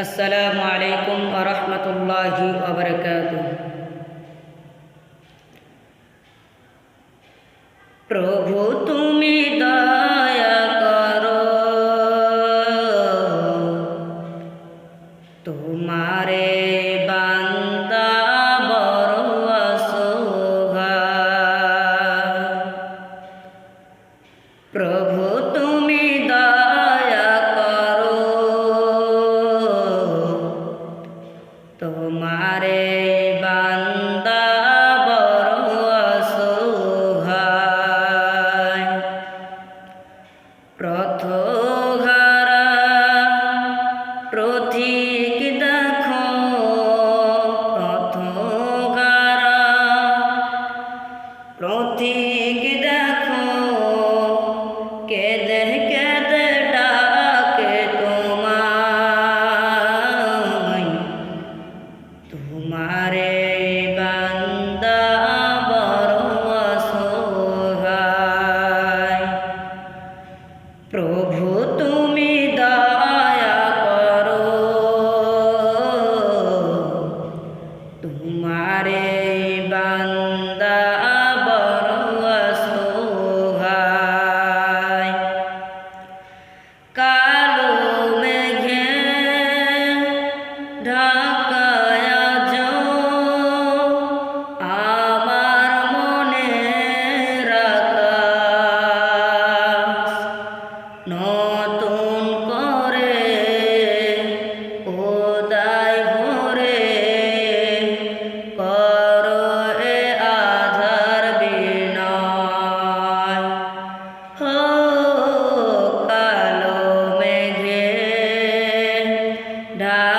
আসসালামু আলাইকুম ওয়া রাহমাতুল্লাহি ওয়া বারাকাতুহু। প্রভু তুমি দয়া করো, তোমারে বান্দা বড় অসহায়। প্রভু তুমি দয়া করো, তোমারে বান্দা বড় অসহায়। পথহারা পথিক দেখো, পথহারা পথিক দেখো, কেঁদে কেঁদে ডাকে তোমায়। তোমারে বান্দা বড় অসহায়। প্রভু তুমি দয়া করো, তোমারে বান্দা বড় অসহায়। কালো মেঘে ঢাকায় আজ আমার মনের আকাশ, নতুন করে খোদাই ভরে করো এ আধার বিনয়। হো কালো মেঘে ঢাকা